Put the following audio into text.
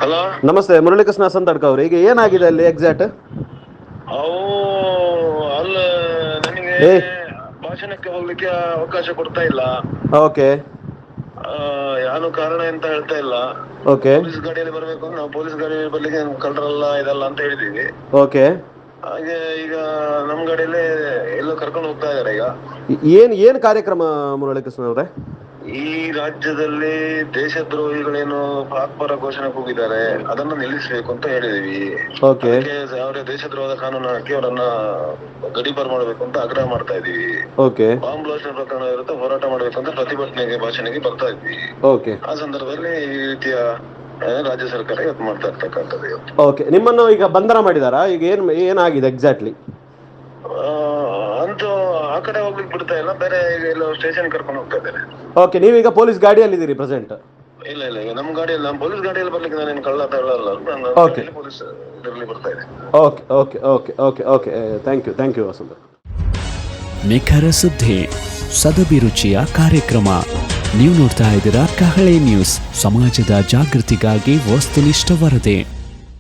Hello, ನಮಸ್ತೆ, ಮುರಳೀಕೃಷ್ಣ ಸಂತಡ್ಕ ಅವರು. ಈಗ ಏನಾಗಿದೆ ಅಲ್ಲಿ ಎಕ್ಸಾಕ್ಟ್? ಅವು ಅಲ್ಲ ನನಗೆ ಏ ಭಾಷಣಕ್ಕೆ ಹೋಗ್ಲಿಕ್ಕೆ ಅವಕಾಶ ಕೊಡ್ತಾ ಇಲ್ಲ. ಓಕೆ ಯಾರು ಕಾರಣ ಅಂತ ಹೇಳ್ತಾ ಇಲ್ಲ. ಓಕೆ ಪೊಲೀಸ್ ಗಾಡಿಯಲ್ಲಿ ಬರ್ಬೇಕು, ನಾವು ಪೊಲೀಸ್ ಗಾಡಿಯಲ್ಲಿ ಬರ್ಲಿಕ್ಕೆ ಕಳ್ರಲ್ಲ ಇದಲ್ಲ ಅಂತ ಹೇಳಿದೀವಿ. ಓಕೆ. ಹಾಗೆ ಈಗ ನಮ್ ಗಾಡಿಯಲ್ಲಿ ಎಲ್ಲೋ ಕರ್ಕೊಂಡು ಹೋಗ್ತಾ ಇದಾರೆ. ಈಗ ಏನು ಕಾರ್ಯಕ್ರಮ ಮುರಳೀಕೃಷ್ಣ ಅವರೇ? ಈ ರಾಜ್ಯದಲ್ಲಿ ದೇಶದ್ರೋಹಿಗಳೇನು ಪಾಕ್ಪರ ಘೋಷಣೆ ಕೂಗಿದ್ದಾರೆ, ಅದನ್ನ ನಿಲ್ಲಿಸಬೇಕು ಅಂತ ಹೇಳಿದೀವಿ. ಓಕೆ ಅದಕ್ಕೆ ಅವರ ದೇಶದ್ರೋಹದ ಕಾನೂನು ಹಾಕಿ ಅವರನ್ನ ಗಡೀಪಾರು ಮಾಡಬೇಕು ಅಂತ ಆಗ್ರಹ ಮಾಡ್ತಾ ಇದೀವಿ. ಓಕೆ ಬಾಂಬ್ ಬ್ಲಾಸ್ಟ್ ಪ್ರಕರಣ ಇರುತ್ತೆ, ಹೋರಾಟ ಮಾಡಬೇಕು ಅಂತ ಪ್ರತಿಭಟನೆಗೆ ಭಾಷಣೆಗೆ ಬರ್ತಾ ಇದ್ವಿ. ಓಕೆ ಆ ಸಂದರ್ಭದಲ್ಲಿ ಈ ರೀತಿಯ ರಾಜ್ಯ ಸರ್ಕಾರ ಇವತ್ತು ಮಾಡ್ತಾ ಇರ್ತಕ್ಕಂಥದ್ದು. ಇವತ್ತು ಓಕೆ. ನಿಮ್ಮನ್ನು ಈಗ ಬಂಧನ ಮಾಡಿದಾರಾ? ಈಗ ಏನಾಗಿದೆ ಎಕ್ಸಾಕ್ಟ್ಲಿ? ಅಂತೂ ಆ ಕಡೆ ಹೋಗ್ಲಿಕ್ಕೆ ಬಿಡ್ತಾ ಇಲ್ಲ, ಬೇರೆ ಈಗ ಎಲ್ಲೋ ಸ್ಟೇಷನ್ ಕರ್ಕೊಂಡು ಹೋಗ್ತಾ ಇದ್ದಾರೆ. ಓಕೆ, ನೀವೀಗ ಪೊಲೀಸ್ ಗಾಡಿಯಲ್ಲಿದ್ದೀರಿ ಪ್ರೆಸೆಂಟ್? ಇಲ್ಲ ಇಲ್ಲ, ಈಗ ನಮ್ಮ ಗಾಡಿಯಲ್ಲಿ, ನಮ್ಮ ಪೊಲೀಸ್ ಗಾಡಿಯಲ್ಲಿ ಬರ್ಲಿಕ್ಕೆ ನಾನೇನು ಕಳ್ಳ ತಳ್ಳಲ್ಲ. ನಾನು ಓಕೆ ಪೊಲೀಸ್ ಇದರಲ್ಲಿ ಬರ್ತಾ ಇದೆ. Okay okay okay okay okay thank you Vasantha. ನಿಖರ ಸುದ್ದಿ, ಸದಭಿರುಚಿಯ ಕಾರ್ಯಕ್ರಮ. ನೀವು ನೋಡ್ತಾ ಇದ್ದೀರಾ ಕಹಳೆ ನ್ಯೂಸ್, ಸಮಾಜದ ಜಾಗೃತಿಗಾಗಿ ವಸ್ತುನಿಷ್ಠ ವರದಿ.